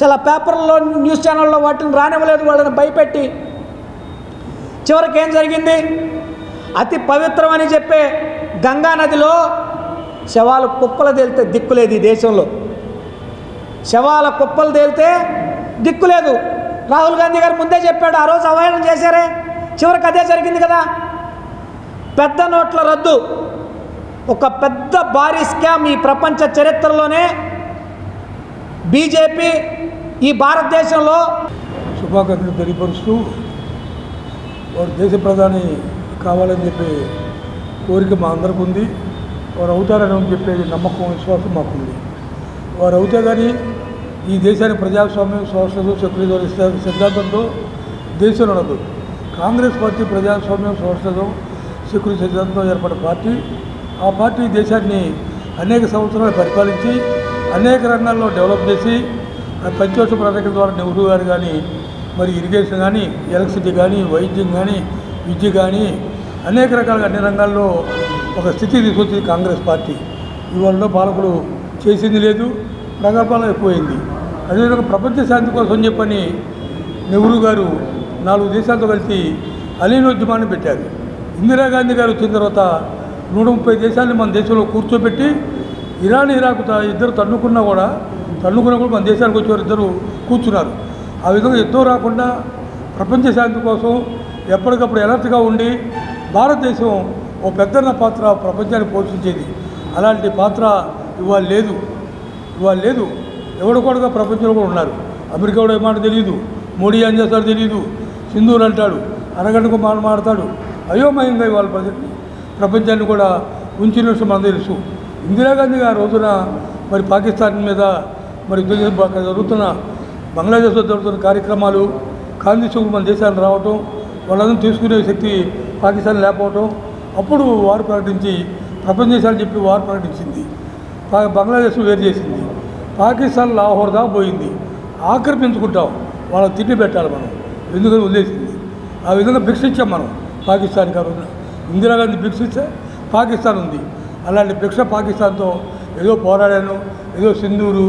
చాలా పేపర్లో, న్యూస్ ఛానల్లో వాటిని రానివ్వలేదు, వాళ్ళని భయపెట్టి. చివరికి ఏం జరిగింది? అతి పవిత్రమని చెప్పే గంగా నదిలో శవాలు కుప్పలు తేలితే దిక్కులేదు. ఈ దేశంలో శవాల కుప్పలు తేలితే దిక్కులేదు. రాహుల్ గాంధీ గారు ముందే చెప్పాడు, ఆ రోజు అవహేళన చేశారే, చివరికి అదే జరిగింది కదా. పెద్ద నోట్ల రద్దు ఒక పెద్ద భారీ స్కామ్. ఈ ప్రపంచ చరిత్రలోనే బీజేపీ ఈ భారతదేశంలో శుభాకాంక్షలు తెలియపరుస్తూ వారు దేశ ప్రధాని కావాలని చెప్పే కోరిక మా అందరికీ ఉంది. వారు అవుతారని చెప్పేది నమ్మకం, విశ్వాసం మాకుంది. వారు అవుతే కానీ ఈ దేశానికి ప్రజాస్వామ్యం, సోషలిజం, సెక్యులరిజం సిద్ధాంతంతో దేశం ఉండదు. కాంగ్రెస్ పార్టీ ప్రజాస్వామ్యం, సోషలిజం, సెక్యులరిజం సిద్ధాంతంతో ఏర్పడిన పార్టీ. ఆ పార్టీ దేశాన్ని అనేక సంవత్సరాలు పరిపాలించి అనేక రంగాల్లో డెవలప్ చేసి పంచవర్ష ప్రణాళిక ద్వారా నెహ్రూ గారు కానీ, మరి ఇరిగేషన్ కానీ, ఎలక్ట్రిసిటీ కానీ, వైద్యం కానీ, విద్య కానీ అనేక రకాలుగా అన్ని రంగాల్లో ఒక స్థితి తీసుకొచ్చింది కాంగ్రెస్ పార్టీ. ఇవాళ పాలకులు చేసింది లేదు, ప్రగల్భాలు ఎక్కువైంది. అదేవిధంగా ప్రపంచ శాంతి కోసం చెప్పని నెహ్రూ గారు 4 దేశాలతో కలిసి అలీనోద్యమాన్ని పెట్టారు. ఇందిరాగాంధీ గారు వచ్చిన తర్వాత 130 దేశాలని మన దేశంలో కూర్చోబెట్టి ఇరాన్, ఇరాక్ ఇద్దరు తన్నుకున్నా కూడా మన దేశానికి వచ్చేవారు ఇద్దరు కూర్చున్నారు. ఆ విధంగా యుద్ధం రాకుండా ప్రపంచ శాంతి కోసం ఎప్పటికప్పుడు అలర్ట్గా ఉండి భారతదేశం ఓ పెద్దన్న పాత్ర ప్రపంచాన్ని పోషించేది. అలాంటి పాత్ర ఇవాళ లేదు. ఎవడు కూడా ప్రపంచంలో కూడా ఉన్నారు. అమెరికా కూడా ఏమాట తెలియదు, మోడీ ఏం చేస్తాడో తెలియదు, సింధూరు అంటాడు, అరగంటకు మాట్లాడతాడు. అయోమయంగా ఇవాళ ప్రపంచాన్ని కూడా ఉంచిన విషయం మనకు తెలుసు. ఇందిరాగాంధీ గారు రోజున మరి పాకిస్తాన్ మీద మరి జరుగుతున్న బంగ్లాదేశ్లో జరుగుతున్న కార్యక్రమాలు, గాంధీ చౌక్ మన దేశానికి రావటం, వాళ్ళందరూ తీసుకునే శక్తి పాకిస్తాన్ లేకపోవటం, అప్పుడు వారు ప్రకటించి ప్రపంచ దేశాలు చెప్పి వారు ప్రకటించింది. బంగ్లాదేశ్ వేరు చేసింది. పాకిస్తాన్ లాహోర్ దాకా పోయింది. ఆక్రమించుకుంటాం, వాళ్ళకి తిండి పెట్టాలి మనం, ఎందుకని వదిలేసింది. ఆ విధంగా భిక్ష ఇచ్చాం మనం పాకిస్తాన్కి. ఆ రోజున ఇందిరాగాంధీ భిక్ష ఇచ్చా, పాకిస్తాన్ ఉంది. అలాంటి భిక్ష పాకిస్తాన్తో ఏదో పోరాడాను, ఏదో సింధూరు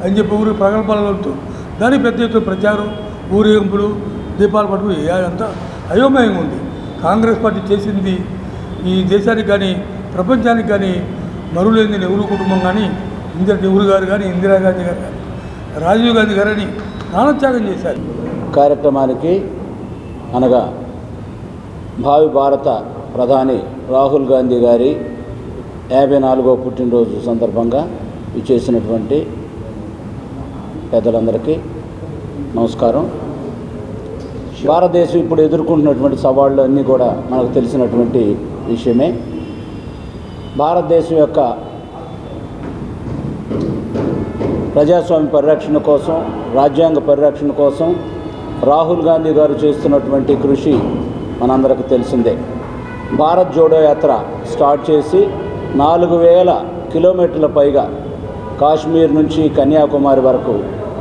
అని చెప్పి ఊరి ప్రగల్భాలతో దానికి పెద్ద ఎత్తున ప్రచారం, ఊరేగింపులు, దీపాలు పట్టుకు అంతా అయోమయంగా ఉంది. కాంగ్రెస్ పార్టీ చేసింది ఈ దేశానికి కానీ ప్రపంచానికి కానీ మరులేని నెహ్రూ కుటుంబం కానీ, నెహ్రూ గారు కానీ, ఇందిరాగాంధీ గారు కానీ, రాజీవ్ గాంధీ గారని ప్రాణత్యాగం చేశారు. కార్యక్రమానికి అనగా భావి భారత ప్రధాని రాహుల్ గాంధీ గారి 54వ పుట్టినరోజు సందర్భంగా ఇచ్చేసినటువంటి పెద్దలందరికీ నమస్కారం. భారతదేశం ఇప్పుడు ఎదుర్కొంటున్నటువంటి సవాళ్ళు అన్నీ కూడా మనకు తెలిసినటువంటి విషయమే. భారతదేశం యొక్క ప్రజాస్వామ్య పరిరక్షణ కోసం, రాజ్యాంగ పరిరక్షణ కోసం రాహుల్ గాంధీ గారు చేస్తున్నటువంటి కృషి మనందరికీ తెలిసిందే. భారత్ జోడో యాత్ర స్టార్ట్ చేసి 4000 కిలోమీటర్ల పైగా కాశ్మీర్ నుంచి కన్యాకుమారి వరకు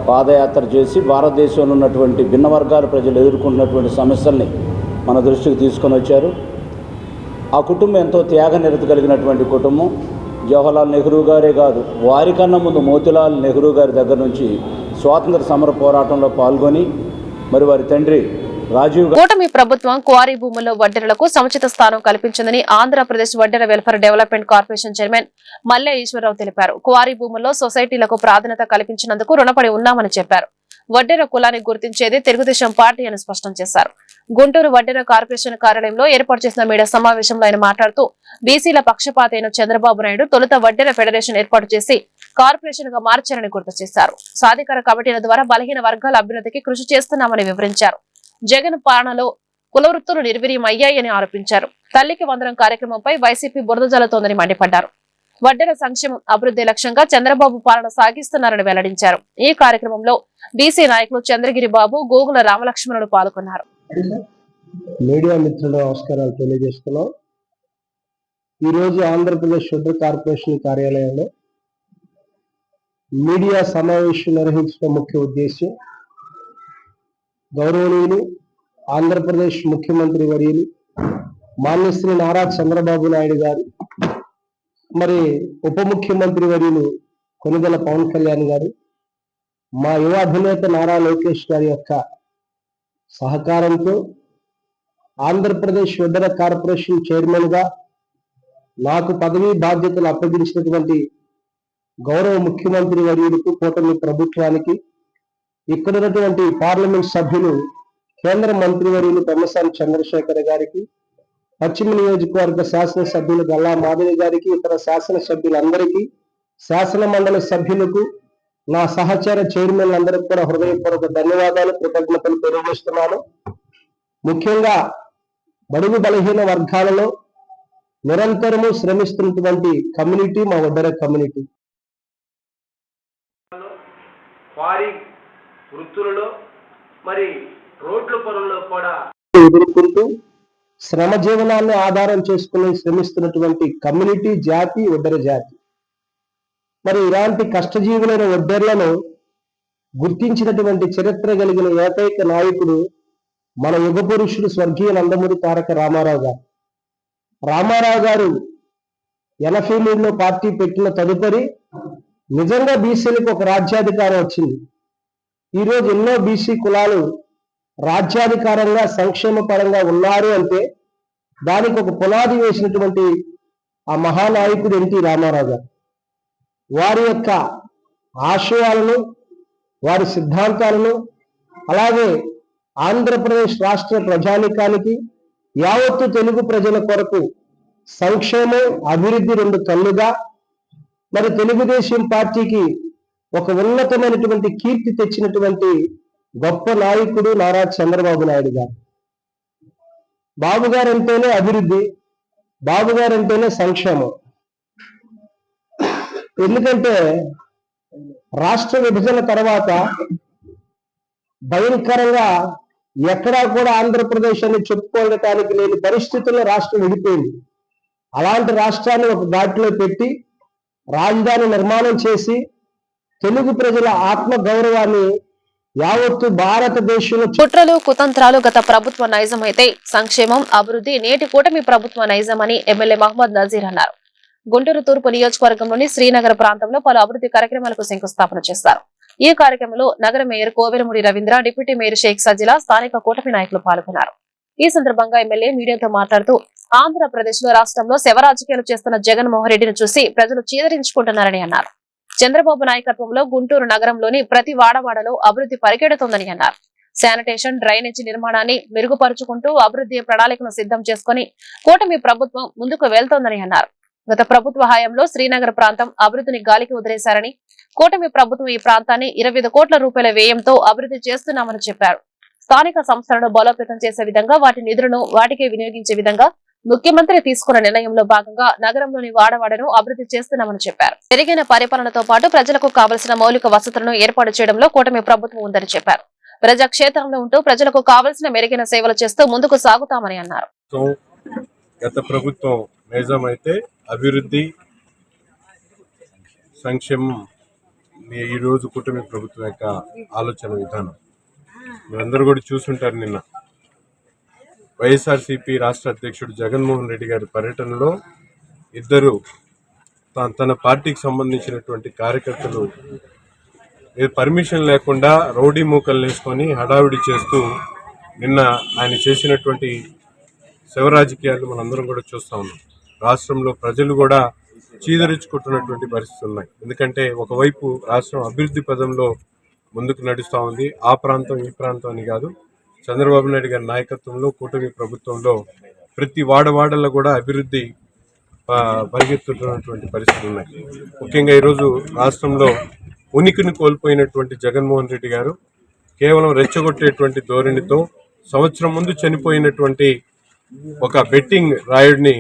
పాదయాత్ర చేసి భారతదేశంలో ఉన్నటువంటి భిన్న వర్గాల ప్రజలు ఎదుర్కొంటున్నటువంటి సమస్యల్ని మన దృష్టికి తీసుకొని వచ్చారు. ఆ కుటుంబం ఎంతో త్యాగనిరత కలిగినటువంటి కుటుంబం. జవహర్లాల్ నెహ్రూ గారే కాదు, వారికన్నా ముందు మోతీలాల్ నెహ్రూ గారి దగ్గర నుంచి స్వాతంత్ర సమర పోరాటంలో పాల్గొని మరి వారి తండ్రి రాజీవ్ కూటమి ప్రభుత్వం క్వారీ భూముల్లో వడ్డెరలకు సముచిత స్థానం కల్పించిందని ఆంధ్రప్రదేశ్ వడ్డెర వెల్ఫేర్ డెవలప్మెంట్ కార్పొరేషన్ చైర్మన్ మల్లె ఈశ్వరరావు తెలిపారు. క్వారీ భూముల్లో సొసైటీలకు ప్రాధాన్యత కల్పించినందుకు రుణపడి ఉన్నామని చెప్పారు. వడ్డెర కులాన్ని గుర్తించేది తెలుగుదేశం పార్టీ అని స్పష్టం చేశారు. గుంటూరు వడ్డెర కార్పొరేషన్ కార్యాలయంలో ఏర్పాటు చేసిన మీడియా సమావేశంలో ఆయన మాట్లాడుతూ బీసీల పక్షపాతైన చంద్రబాబు నాయుడు తొలుత వడ్డెర ఫెడరేషన్ ఏర్పాటు చేసి కార్పొరేషన్ గా మార్చారని గుర్తు చేశారు. సాధికార కమిటీల ద్వారా బలహీన వర్గాల అభ్యున్నతికి కృషి చేస్తున్నామని వివరించారు. జగన్ పాలనలో కులవృత్తులు నిర్వీర్యం అయ్యాయని ఆరోపించారు. తల్లికి వందనం కార్యక్రమంపై వైసీపీ బురద జల్లుతోందని మండిపడ్డారు. వడ్డెర సంక్షేమం అభివృద్ధి లక్ష్యంగా చంద్రబాబు పాలన సాగిస్తున్నారని వెల్లడించారు. ఈ కార్యక్రమంలో బీసీ నాయకులు చంద్రగిరి బాబు, గోగుల రామలక్ష్మణుడు పాల్గొన్నారు. మీడియా మిత్రులు నమస్కారాలు తెలియజేస్తున్నాం. ఈరోజు ఆంధ్రప్రదేశ్ వడ్డెర కార్పొరేషన్ కార్యాలయంలో మీడియా సమావేశం నిర్వహించడం ముఖ్య ఉద్దేశం గౌరవనీయులు ఆంధ్రప్రదేశ్ ముఖ్యమంత్రి వర్యులు మాన్యశ్రీ నారా చంద్రబాబు నాయుడు గారు, మరి ఉప ముఖ్యమంత్రి వర్యులు కొనిదెల పవన్ కళ్యాణ్ గారు, మా యువ అధినేత నారా లోకేష్ గారి యొక్క సహకారంతో ఆంధ్రప్రదేశ్ వడ్డెర కార్పొరేషన్ చైర్మన్ గా నాకు పదవీ బాధ్యతలు అప్పగించినటువంటి గౌరవ ముఖ్యమంత్రి వర్యులకు, కూటమి ప్రభుత్వానికి, ఇక్కడ ఉన్నటువంటి పార్లమెంట్ సభ్యులు కేంద్ర మంత్రి వర్యులు పెమ్మసాని చంద్రశేఖర్ గారికి, పశ్చిమ నియోజకవర్గ శాసనసభ్యులు గల్లా మాధవి గారికి, ఇతర శాసనసభ్యులందరికీ, శాసన మండలి సభ్యులకు, నా సహచర చైర్మన్లందరికీ కూడా హృదయపూర్వక ధన్యవాదాలు, కృతజ్ఞతలు తెలియజేస్తున్నాను. ముఖ్యంగా బడుగు బలహీన వర్గాలలో నిరంతరము శ్రమిస్తున్నటువంటి కమ్యూనిటీ మా వడ్డెర కమ్యూనిటీ. వారి వృత్తులలో మరి రోడ్ల పనుల్లో కూడా ఎదుర్కొంటూ శ్రమ జీవనాన్ని ఆధారం చేసుకుని శ్రమిస్తున్నటువంటి కమ్యూనిటీ జాతి ఒడ్డెర జాతి. మరి ఇలాంటి కష్టజీవులైన ఒడ్డెర్లను గుర్తించినటువంటి చరిత్ర కలిగిన ఏకైక నాయకుడు మన యుగ పురుషుడు స్వర్గీయ నందమూరి తారక రామారావు గారు. రామారావు గారు 83లో పార్టీ పెట్టిన తదుపరి నిజంగా బీసీలకు ఒక రాజ్యాధికారం వచ్చింది. ఈరోజు ఎన్నో బీసీ కులాలు రాజ్యాధికారంగా సంక్షేమ పరంగా ఉన్నారు అంటే దానికి ఒక పునాది వేసినటువంటి ఆ మహానాయకుడు ఎన్టీ రామారావు గారు. వారి యొక్క ఆశయాలను, వారి సిద్ధాంతాలను, అలాగే ఆంధ్రప్రదేశ్ రాష్ట్ర ప్రజానికానికి, యావత్తు తెలుగు ప్రజల కొరకు సంక్షేమం, అభివృద్ధి రెండు కళ్ళుగా మరి తెలుగుదేశం పార్టీకి ఒక ఉన్నతమైనటువంటి కీర్తి తెచ్చినటువంటి గొప్ప నాయకుడు నారా చంద్రబాబు నాయుడు గారు. బాబు గారు అంటేనే అభివృద్ధి, బాబు గారు అంటేనే సంక్షేమం. ఎందుకంటే రాష్ట్ర విభజన తర్వాత భయంకరంగా ఎక్కడా కూడా ఆంధ్రప్రదేశ్ అని చెప్పుకోవడానికి లేని పరిస్థితుల్లో రాష్ట్రం విడిపోయింది. అలాంటి రాష్ట్రాన్ని ఒక ఘాట్లో పెట్టి రాజధాని నిర్మాణం చేసి తెలుగు ప్రజల ఆత్మ గౌరవాన్ని యావత్తు భారతదేశంలో కుట్రలు కుతంత్రాలు గత ప్రభుత్వ నైజం అయితే సంక్షేమం, అభివృద్ధి నేటి కూటమి ప్రభుత్వ నైజం అని ఎమ్మెల్యే మహమ్మద్ నజీర్ అన్నారు. గుంటూరు తూర్పు నియోజకవర్గంలోని శ్రీనగర్ ప్రాంతంలో పలు అభివృద్ధి కార్యక్రమాలకు శంకుస్థాపన చేశారు. ఈ కార్యక్రమంలో నగర mayor Kovelamudi Ravindra, deputy mayor Shaik Sajila, స్థానిక కూటమి నాయకులు పాల్గొన్నారు. ఈ సందర్భంగా ఎమ్మెల్యే మీడియాతో మాట్లాడుతూ ఆంధ్రప్రదేశ్ లో రాష్ట్రంలో శవ రాజకీయాలు చేస్తున్న జగన్మోహన్ రెడ్డిని చూసి ప్రజలు చీదరించుకుంటున్నారని అన్నారు. చంద్రబాబు నాయకత్వంలో గుంటూరు నగరంలోని ప్రతి వాడవాడలో అభివృద్ధి పరిగెడుతోందని అన్నారు. శానిటేషన్, డ్రైనేజీ నిర్మాణాన్ని మెరుగుపరుచుకుంటూ అభివృద్ధి ప్రణాళికను సిద్ధం చేసుకుని కూటమి ప్రభుత్వం ముందుకు వెళ్తోందని అన్నారు. గత ప్రభుత్వ హయాంలో శ్రీనగర్ ప్రాంతం అభివృద్ధిని గాలికి వదిలేశారని, కూటమి ప్రభుత్వం ఈ ప్రాంతాన్ని 25 కోట్ల రూపాయల వ్యయంతో అభివృద్ధి చేస్తున్నామని చెప్పారు. స్థానిక సంస్థలను బలోపేతం చేసే విధంగా వాటి నిధులను వాటికే వినియోగించే విధంగా ముఖ్యమంత్రి తీసుకున్న నిర్ణయంలో భాగంగా నగరంలోని వాడవాడను అభివృద్ధి చేస్తున్నామని చెప్పారు. పెరిగిన పరిపాలనతో పాటు ప్రజలకు కావలసిన మౌలిక వసతులను ఏర్పాటు చేయడంలో కూటమి ప్రభుత్వం ఉందని చెప్పారు. ప్రజాక్షేత్రంలో ఉంటూ ప్రజలకు కావలసిన మెరుగైన సేవలు చేస్తూ ముందుకు సాగుతామని అన్నారు. గత ప్రభుత్వం నైజం అయితే అభివృద్ధి, సంక్షేమం ఈ రోజు కూటమి ప్రభుత్వం యొక్క ఆలోచన విధానం. మీరందరూ కూడా చూసుంటారు. నిన్న వైఎస్ఆర్సీపీ రాష్ట్ర అధ్యక్షుడు జగన్మోహన్ రెడ్డి గారి పర్యటనలో ఇద్దరు తన పార్టీకి సంబంధించినటువంటి కార్యకర్తలు పర్మిషన్ లేకుండా రౌడీ మూకలు వేసుకొని హడావిడి చేస్తూ నిన్న ఆయన చేసినటువంటి శవ రాజకీయాలు మనందరం కూడా చూస్తూ ఉన్నాం. రాష్ట్రంలో ప్రజలు కూడా చీదరించుకుంటున్నటువంటి పరిస్థితులు ఉన్నాయి. ఎందుకంటే ఒకవైపు రాష్ట్రం అభివృద్ధి పదంలో ముందుకు నడుస్తూ ఉంది. ఆ ప్రాంతం ఈ ప్రాంతం అని కాదు, చంద్రబాబు నాయుడు గారి నాయకత్వంలో కూటమి ప్రభుత్వంలో ప్రతి వాడవాడల్లో కూడా అభివృద్ధి పరిగెత్తుతున్నటువంటి పరిస్థితులు ఉన్నాయి. ముఖ్యంగా ఈరోజు రాష్ట్రంలో ఉనికిని కోల్పోయినటువంటి జగన్మోహన్ రెడ్డి గారు కేవలం రెచ్చగొట్టేటువంటి ధోరణితో సంవత్సరం ముందు చనిపోయినటువంటి ఒక బెట్టింగ్ రాయుడిని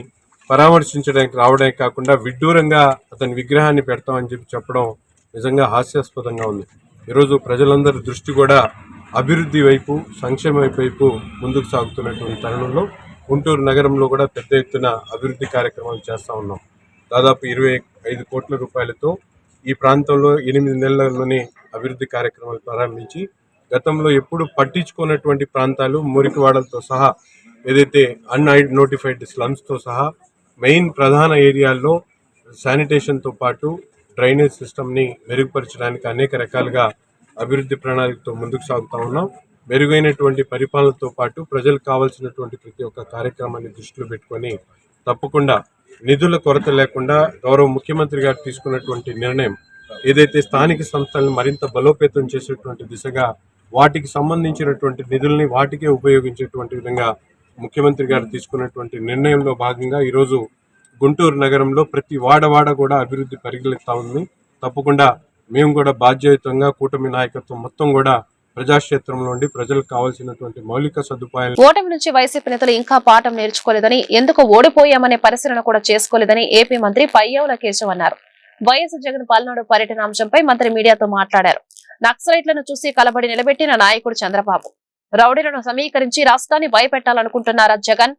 పరామర్శించడానికి రావడమే కాకుండా విడ్డూరంగా అతని విగ్రహాన్ని పెడతామని చెప్పడం నిజంగా హాస్యాస్పదంగా ఉంది. ఈరోజు ప్రజలందరి దృష్టి కూడా అభివృద్ధి వైపు, సంక్షేమ వైపు ముందుకు సాగుతున్నటువంటి తరుణంలో గుంటూరు నగరంలో కూడా పెద్ద ఎత్తున అభివృద్ధి కార్యక్రమాలు చేస్తూ ఉన్నాం. దాదాపు 25 కోట్ల రూపాయలతో ఈ ప్రాంతంలో 8 నెలల్లోనే అభివృద్ధి కార్యక్రమాలు ప్రారంభించి గతంలో ఎప్పుడు పట్టించుకున్నటువంటి ప్రాంతాలు మురికివాడలతో సహా ఏదైతే అన్ఐడెంటిఫైడ్ స్లమ్స్తో సహా మెయిన్ ప్రధాన ఏరియాల్లో శానిటేషన్తో పాటు డ్రైనేజ్ సిస్టమ్ని మెరుగుపరచడానికి అనేక రకాలుగా అభివృద్ధి ప్రణాళికతో ముందుకు సాగుతూ ఉన్నాం. మెరుగైనటువంటి పరిపాలనతో పాటు ప్రజలకు కావాల్సినటువంటి ప్రతి ఒక్క కార్యక్రమాన్ని దృష్టిలో పెట్టుకొని తప్పకుండా నిధుల కొరత లేకుండా గౌరవ ముఖ్యమంత్రి గారు తీసుకున్నటువంటి నిర్ణయం ఏదైతే స్థానిక సంస్థలను మరింత బలోపేతం చేసేటువంటి దిశగా వాటికి సంబంధించినటువంటి నిధుల్ని వాటికే ఉపయోగించేటువంటి విధంగా ముఖ్యమంత్రి గారు తీసుకున్నటువంటి నిర్ణయంలో భాగంగా ఈరోజు గుంటూరు నగరంలో ప్రతి వాడవాడ కూడా అభివృద్ధి పరిగెత్తా ఉంది. తప్పకుండా మేము కూడా బాధ్యతంగా కూటమి నాయకత్వం మొత్తం కూడా ప్రజాక్షేత్రంలో ఉండి ప్రజలకు కావాల్సినటువంటి మౌలిక సదుపాయాలు. ఓటమి నుంచి వైసీపీ నేతలు ఇంకా పాఠం నేర్చుకోలేదని, ఎందుకు ఓడిపోయామనే పరిశీలన కూడా చేసుకోలేదని ఏపీ మంత్రి పయ్యావుల కేశవ్ అన్నారు. వైఎస్ జగన్ పల్నాడు పర్యటన అంశంపై మంత్రి మీడియాతో మాట్లాడారు. నక్సలైట్లను చూసి కలబడి నిలబెట్టిన నాయకుడు చంద్రబాబు. రౌడీలను సమీకరించి రాష్ట్రాన్ని భయపెట్టాలనుకుంటున్నారా జగన్?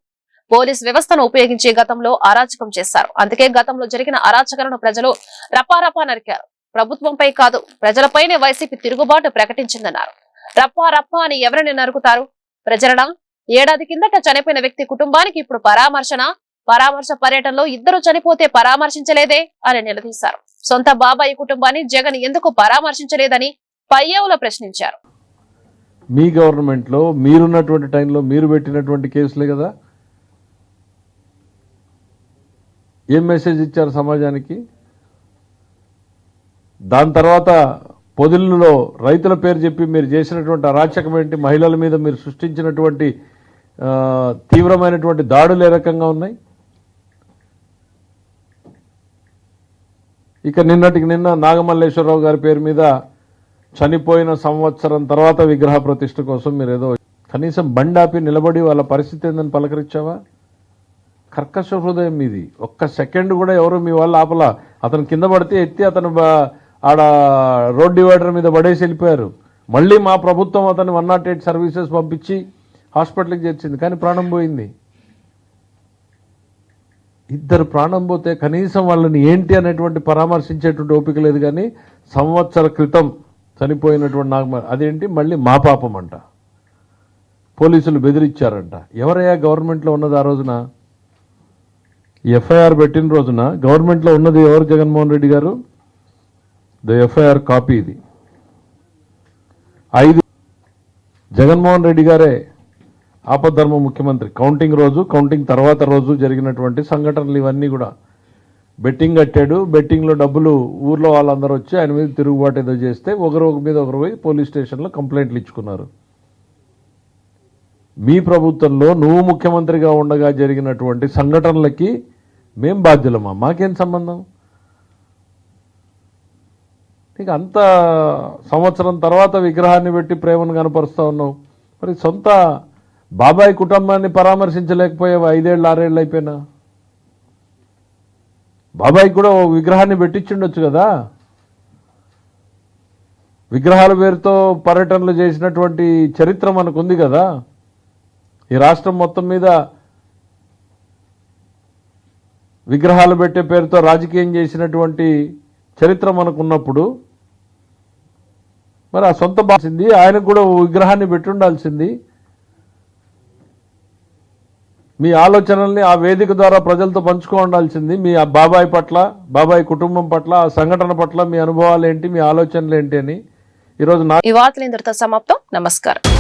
పోలీస్ వ్యవస్థను ఉపయోగించి గతంలో అరాచకం చేశారు. అందుకే గతంలో జరిగిన అరాచకాలను ప్రజలు రపారపా నరికారు. ప్రభుత్వంపై కాదు ప్రజలపైనే వైసీపీ తిరుగుబాటు ప్రకటించిందన్నారు. రప్పా అని ఎవరిని నరుకుతారు? ప్రజలనా? ఏడాది కిందట చనిపోయిన వ్యక్తి కుటుంబానికి ఇప్పుడు పరామర్శ పర్యటనలో ఇద్దరు చనిపోతే పరామర్శించలేదే అని నిలదీశారు. సొంత బాబాయి కుటుంబాన్ని జగన్ ఎందుకు పరామర్శించలేదని పయ్యేవులో ప్రశ్నించారు. మీ గవర్నమెంట్లో మీరున్నటువంటి టైంలో మీరు పెట్టినటువంటి కేసులే కదా. ఏం మెసేజ్ ఇచ్చారు సమాజానికి? దాని తర్వాత పొదిల్లో రైతుల పేరు చెప్పి మీరు చేసినటువంటి అరాచకం ఏంటి? మహిళల మీద మీరు సృష్టించినటువంటి తీవ్రమైనటువంటి దాడులు ఏ రకంగా ఉన్నాయి? ఇక నిన్నటికి నిన్న నాగమల్లేశ్వరరావు గారి పేరు మీద చనిపోయిన సంవత్సరం తర్వాత విగ్రహ ప్రతిష్ఠ కోసం మీరు ఏదో కనీసం బండాపి నిలబడి వాళ్ళ పరిస్థితి ఏందని పలకరించావా? కర్కశ హృదయం మీది. ఒక్క సెకండ్ కూడా ఎవరు మీ వాళ్ళు ఆపలా. అతను కింద పడితే ఎత్తి అతను ఆడ రోడ్ డివైడర్ మీద పడేసి వెళ్ళిపోయారు. మళ్ళీ మా ప్రభుత్వం అతను 108 సర్వీసెస్ పంపించి హాస్పిటల్కి చేర్చింది, కానీ ప్రాణం పోయింది. ఇద్దరు ప్రాణం పోతే కనీసం వాళ్ళని ఏంటి అనేటువంటి పరామర్శించేటువంటి ఓపిక లేదు. కానీ సంవత్సర క్రితం చనిపోయినటువంటి అదేంటి మళ్ళీ మా పాపం అంట. పోలీసులు బెదిరించారంట. ఎవరయ్యా గవర్నమెంట్లో ఉన్నది ఆ రోజున? ఎఫ్ఐఆర్ పెట్టిన రోజున గవర్నమెంట్లో ఉన్నది ఎవరు? జగన్మోహన్ రెడ్డి గారు. ద ఎఫ్ఐఆర్ కాపీ ఇది. 5 జగన్మోహన్ రెడ్డి గారే ఆపద్ధర్మ ముఖ్యమంత్రి. కౌంటింగ్ రోజు, కౌంటింగ్ తర్వాత రోజు జరిగినటువంటి సంఘటనలు ఇవన్నీ కూడా. బెట్టింగ్ కట్టాడు, బెట్టింగ్లో డబ్బులు ఊర్లో వాళ్ళందరూ వచ్చి ఆయన మీద తిరుగుబాటు ఏదో చేస్తే ఒకరు మీద ఒకరు పోయి పోలీస్ స్టేషన్లో కంప్లైంట్లు ఇచ్చుకున్నారు. మీ ప్రభుత్వంలో నువ్వు ముఖ్యమంత్రిగా ఉండగా జరిగినటువంటి సంఘటనలకి మేం బాధ్యులమా? మాకేం సంబంధం? నీకు అంత సంవత్సరం తర్వాత విగ్రహాన్ని పెట్టి ప్రేమను కనపరుస్తూ ఉన్నావు. మరి సొంత బాబాయ్ కుటుంబాన్ని పరామర్శించలేకపోయావు. 5 ఏళ్ళు 6 ఏళ్ళు అయిపోయినా. బాబాయ్ కూడా ఓ విగ్రహాన్ని పెట్టించుండొచ్చు కదా. విగ్రహాల పేరుతో పర్యటనలు చేసినటువంటి చరిత్ర మనకు ఉంది కదా. ఈ రాష్ట్రం మొత్తం మీద విగ్రహాలు పెట్టే పేరుతో రాజకీయం చేసినటువంటి చరిత్ర మనకున్నప్పుడు మరి ఆ సొంత బాసింది ఆయనకు కూడా విగ్రహాన్ని పెట్టి ఉండాల్సింది. మీ ఆలోచనల్ని ఆ వేదిక ద్వారా ప్రజలతో పంచుకో ఉండాల్సింది. మీ ఆ బాబాయ్ పట్ల, బాబాయ్ కుటుంబం పట్ల, ఆ సంఘటన పట్ల మీ అనుభవాలు ఏంటి, మీ ఆలోచనలు ఏంటి అని. ఈరోజు ఈ వార్తలు ఇంతటితో సమాప్తం. నమస్కారం.